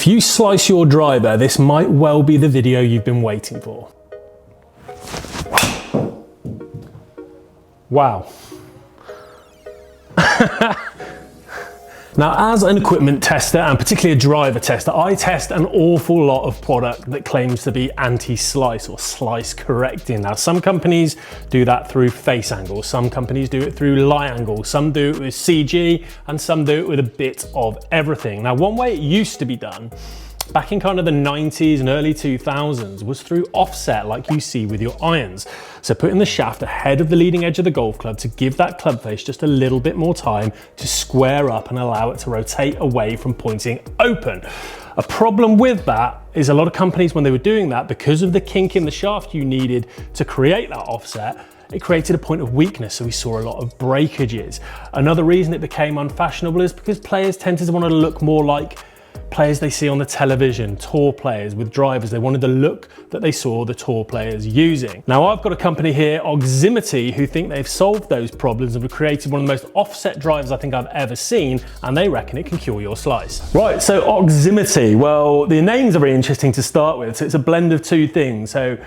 If you slice your driver, this might well be the video you've been waiting for. Wow. Now, as an equipment tester and particularly a driver tester, I test an awful lot of product that claims to be anti-slice or slice correcting. Now, some companies do that through face angle, some companies do it through lie angle, some do it with CG, and some do it with a bit of everything. Now, one way it used to be done back in kind of the 90s and early 2000s was through offset, like you see with your irons. So putting the shaft ahead of the leading edge of the golf club to give that club face just a little bit more time to square up and allow it to rotate away from pointing open. A problem with that is a lot of companies, when they were doing that, because of the kink in the shaft you needed to create that offset, it created a point of weakness, so we saw a lot of breakages. Another reason it became unfashionable is because players tended to want to look more like players they see on the television, tour players with drivers. They wanted the look that they saw the tour players using. Now, I've got a company here, Oximity, who think they've solved those problems and have created one of the most offset drivers I think I've ever seen, and they reckon it can cure your slice. Right, so Oximity, well, the names are very interesting to start with. So it's a blend of two things. So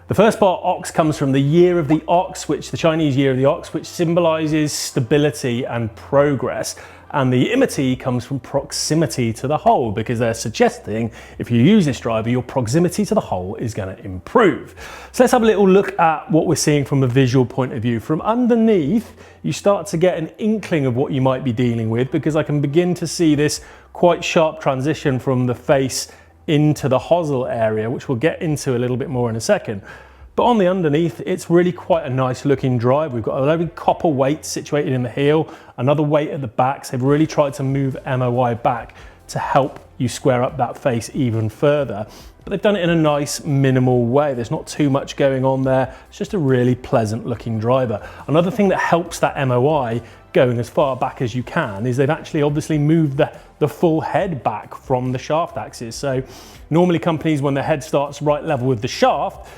the first part, ox, comes from the year of the ox, which the Chinese year of the ox, which symbolizes stability and progress. And the imity comes from proximity to the hole, because they're suggesting if you use this driver, your proximity to the hole is going to improve. So let's have a little look at what we're seeing from a visual point of view. From underneath, you start to get an inkling of what you might be dealing with, because I can begin to see this quite sharp transition from the face into the hosel area, which we'll get into a little bit more in a second. But on the underneath, it's really quite a nice looking drive. We've got a lovely copper weight situated in the heel, another weight at the back. So they've really tried to move MOI back to help you square up that face even further. But they've done it in a nice minimal way. There's not too much going on there. It's just a really pleasant looking driver. Another thing that helps that MOI going as far back as you can is they've actually obviously moved the full head back from the shaft axis. So normally companies, when the head starts right level with the shaft,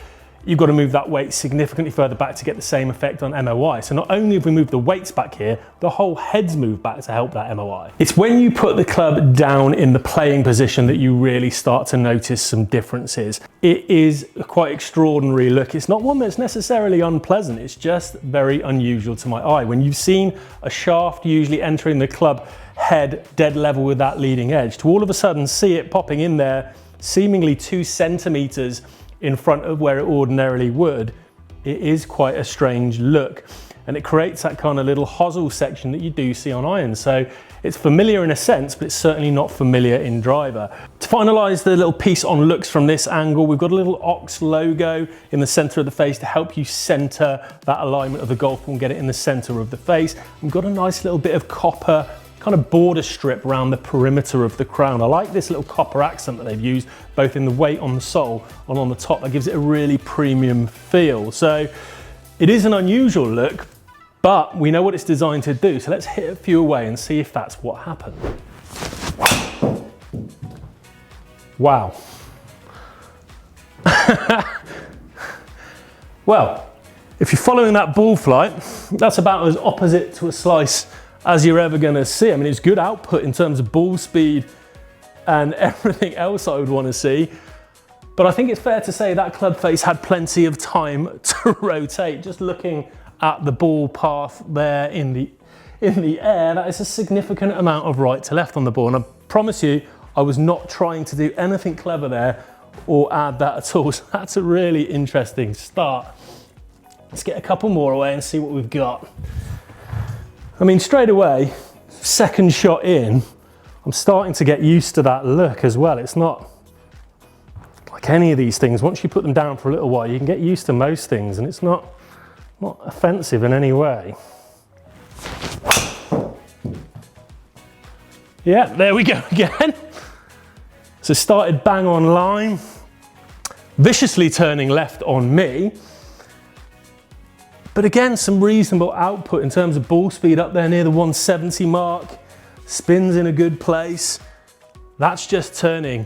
you've got to move that weight significantly further back to get the same effect on MOI. So not only have we moved the weights back here, the whole head's moved back to help that MOI. It's when you put the club down in the playing position that you really start to notice some differences. It is a quite extraordinary look. It's not one that's necessarily unpleasant, it's just very unusual to my eye. When you've seen a shaft usually entering the club head dead level with that leading edge, to all of a sudden see it popping in there seemingly 2 centimeters in front of where it ordinarily would, it is quite a strange look. And it creates that kind of little hosel section that you do see on irons. So it's familiar in a sense, but it's certainly not familiar in driver. To finalize the little piece on looks from this angle, we've got a little ox logo in the center of the face to help you center that alignment of the golf ball and get it in the center of the face. We've got a nice little bit of copper kind of border strip around the perimeter of the crown. I like this little copper accent that they've used both in the weight on the sole and on the top. That gives it a really premium feel. So it is an unusual look, but we know what it's designed to do. So let's hit a few away and see if that's what happened. Wow. Well, if you're following that ball flight, that's about as opposite to a slice as you're ever going to see. I mean, it's good output in terms of ball speed and everything else I would want to see. But I think it's fair to say that club face had plenty of time to rotate. Just looking at the ball path there in the air, that is a significant amount of right to left on the ball. And I promise you, I was not trying to do anything clever there or add that at all. So that's a really interesting start. Let's get a couple more away and see what we've got. I mean, straight away, second shot in, I'm starting to get used to that look as well. It's not like any of these things. Once you put them down for a little while, you can get used to most things, and it's not offensive in any way. Yeah, there we go again. So started bang on line, viciously turning left on me. But again, some reasonable output in terms of ball speed up there near the 170 mark, spins in a good place. That's just turning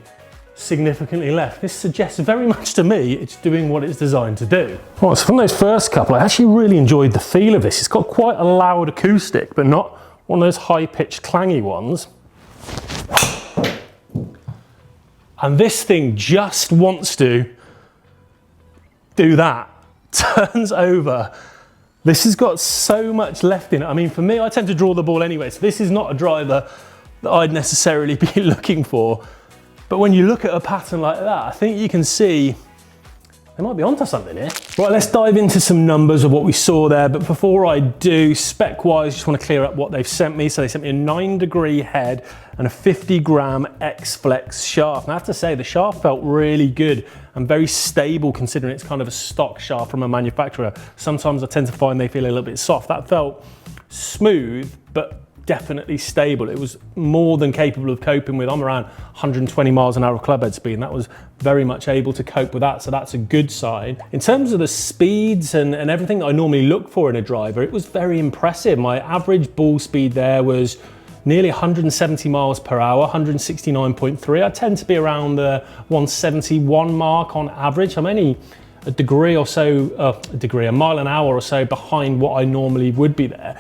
significantly left. This suggests very much to me it's doing what it's designed to do. Well, so from those first couple, I actually really enjoyed the feel of this. It's got quite a loud acoustic, but not one of those high-pitched clangy ones. And this thing just wants to do that, turns over. This has got so much left in it. I mean, for me, I tend to draw the ball anyway, so this is not a driver that I'd necessarily be looking for. But when you look at a pattern like that, I think you can see they might be onto something here. Right, let's dive into some numbers of what we saw there. But before I do, spec-wise, just want to clear up what they've sent me. So they sent me a 9-degree head and a 50-gram X-Flex shaft. And I have to say, the shaft felt really good and very stable considering it's kind of a stock shaft from a manufacturer. Sometimes I tend to find they feel a little bit soft. That felt smooth, but definitely stable. It was more than capable of coping with. I'm around 120 miles an hour of clubhead speed, and that was very much able to cope with that, so that's a good sign. In terms of the speeds and everything that I normally look for in a driver, it was very impressive. My average ball speed there was nearly 170 miles per hour, 169.3. I tend to be around the 171 mark on average. I'm only a degree or so, a mile an hour or so behind what I normally would be there.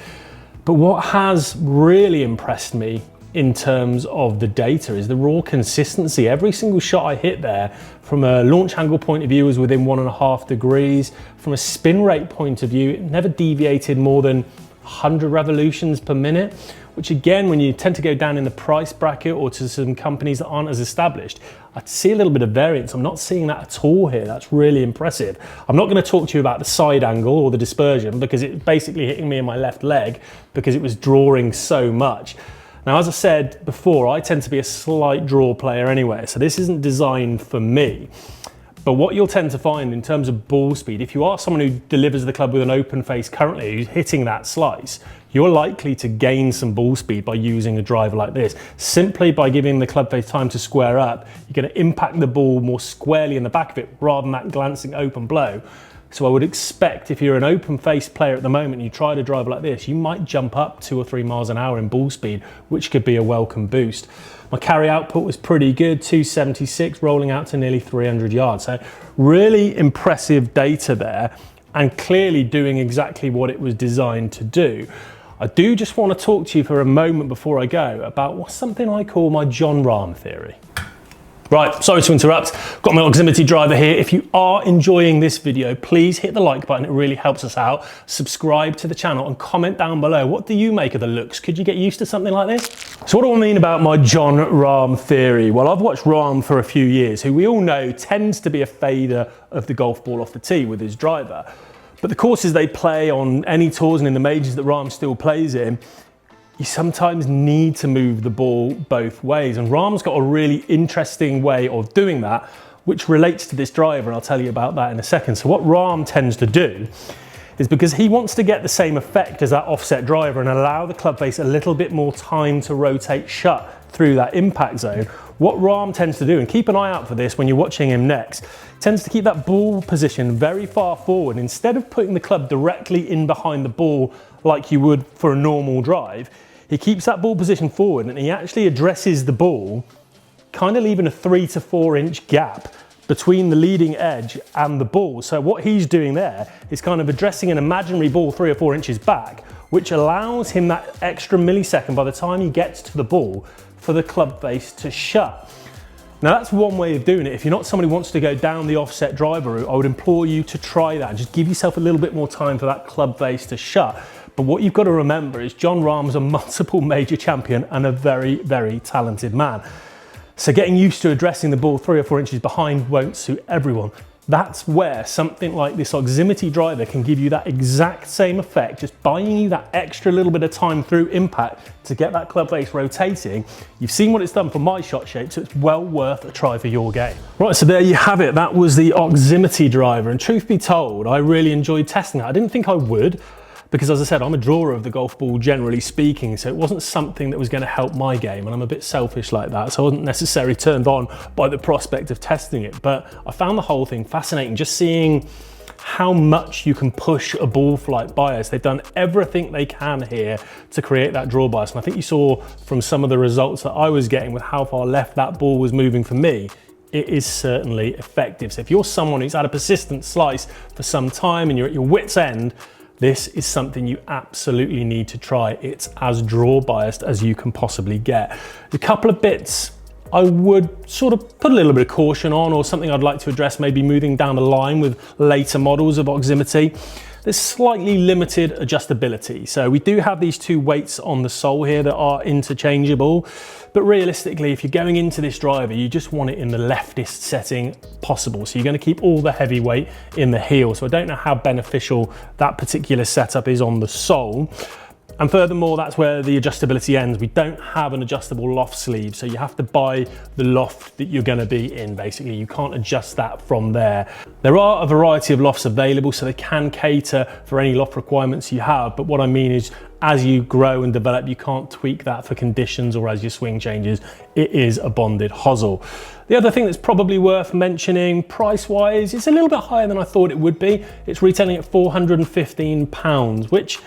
But what has really impressed me in terms of the data is the raw consistency. Every single shot I hit there, from a launch angle point of view, was within 1.5 degrees. From a spin rate point of view, it never deviated more than 100 revolutions per minute, which again, when you tend to go down in the price bracket or to some companies that aren't as established, I see a little bit of variance. I'm not seeing that at all here. That's really impressive. I'm not going to talk to you about the side angle or the dispersion because it's basically hitting me in my left leg because it was drawing so much. Now, as I said before, I tend to be a slight draw player anyway, so this isn't designed for me. But what you'll tend to find in terms of ball speed, if you are someone who delivers the club with an open face currently, who's hitting that slice, you're likely to gain some ball speed by using a driver like this. Simply by giving the club face time to square up, you're going to impact the ball more squarely in the back of it rather than that glancing open blow. So I would expect if you're an open face player at the moment and you try to drive like this, you might jump up 2 or 3 miles an hour in ball speed, which could be a welcome boost. My carry output was pretty good, 276, rolling out to nearly 300 yards. So really impressive data there and clearly doing exactly what it was designed to do. I do just want to talk to you for a moment before I go about what's something I call my Jon Rahm theory. Right, sorry to interrupt. Got my Oximity driver here. If you are enjoying this video, please hit the like button. It really helps us out. Subscribe to the channel and comment down below. What do you make of the looks? Could you get used to something like this? So what do I mean about my Jon Rahm theory? Well, I've watched Rahm for a few years, who we all know tends to be a fader of the golf ball off the tee with his driver. But the courses they play on any tours and in the majors that Rahm still plays in, you sometimes need to move the ball both ways. And Rahm's got a really interesting way of doing that, which relates to this driver, and I'll tell you about that in a second. So what Rahm tends to do is, because he wants to get the same effect as that offset driver and allow the club face a little bit more time to rotate shut through that impact zone, what Rahm tends to do, and keep an eye out for this when you're watching him next, tends to keep that ball position very far forward. Instead of putting the club directly in behind the ball like you would for a normal drive, he keeps that ball position forward and he actually addresses the ball, kind of leaving a 3 to 4 inch gap between the leading edge and the ball. So what he's doing there is kind of addressing an imaginary ball 3 or 4 inches back, which allows him that extra millisecond by the time he gets to the ball for the club face to shut. Now that's one way of doing it. If you're not somebody who wants to go down the offset driver route, I would implore you to try that. Just give yourself a little bit more time for that club face to shut. But what you've got to remember is Jon Rahm's a multiple major champion and a very, very talented man. So getting used to addressing the ball 3 or 4 inches behind won't suit everyone. That's where something like this Oximity driver can give you that exact same effect, just buying you that extra little bit of time through impact to get that club face rotating. You've seen what it's done for my shot shape, so it's well worth a try for your game. Right, so there you have it. That was the Oximity driver, and truth be told, I really enjoyed testing it. I didn't think I would, because as I said, I'm a drawer of the golf ball generally speaking, so it wasn't something that was going to help my game, and I'm a bit selfish like that, so I wasn't necessarily turned on by the prospect of testing it. But I found the whole thing fascinating, just seeing how much you can push a ball flight bias. They've done everything they can here to create that draw bias, and I think you saw from some of the results that I was getting with how far left that ball was moving for me, it is certainly effective. So if you're someone who's had a persistent slice for some time and you're at your wit's end, this is something you absolutely need to try. It's as draw biased as you can possibly get. A couple of bits I would sort of put a little bit of caution on, or something I'd like to address maybe moving down the line with later models of Oximity. There's slightly limited adjustability. So we do have these two weights on the sole here that are interchangeable, but realistically, if you're going into this driver, you just want it in the leftist setting possible. So you're going to keep all the heavy weight in the heel. So I don't know how beneficial that particular setup is on the sole. And furthermore, that's where the adjustability ends. We don't have an adjustable loft sleeve, so you have to buy the loft that you're going to be in, basically. You can't adjust that from there. There are a variety of lofts available, so they can cater for any loft requirements you have, but what I mean is, as you grow and develop, you can't tweak that for conditions or as your swing changes. It is a bonded hosel. The other thing that's probably worth mentioning, price-wise, it's a little bit higher than I thought it would be. It's retailing at £415, which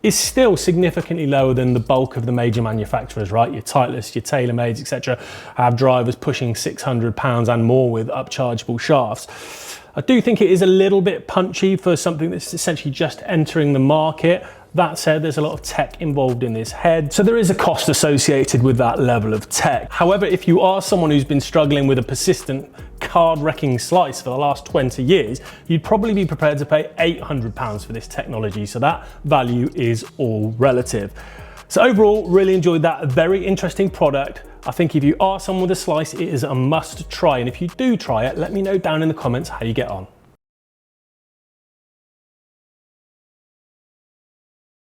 is still significantly lower than the bulk of the major manufacturers, right? Your Titleist, your TaylorMades, etc., have drivers pushing £600 and more with upchargeable shafts. I do think it is a little bit punchy for something that's essentially just entering the market. That said, there's a lot of tech involved in this head, so there is a cost associated with that level of tech. However, if you are someone who's been struggling with a persistent card-wrecking slice for the last 20 years, you'd probably be prepared to pay £800 for this technology, so that value is all relative. So overall, really enjoyed that. Very interesting product. I think if you are someone with a slice, it is a must try, and if you do try it, let me know down in the comments how you get on.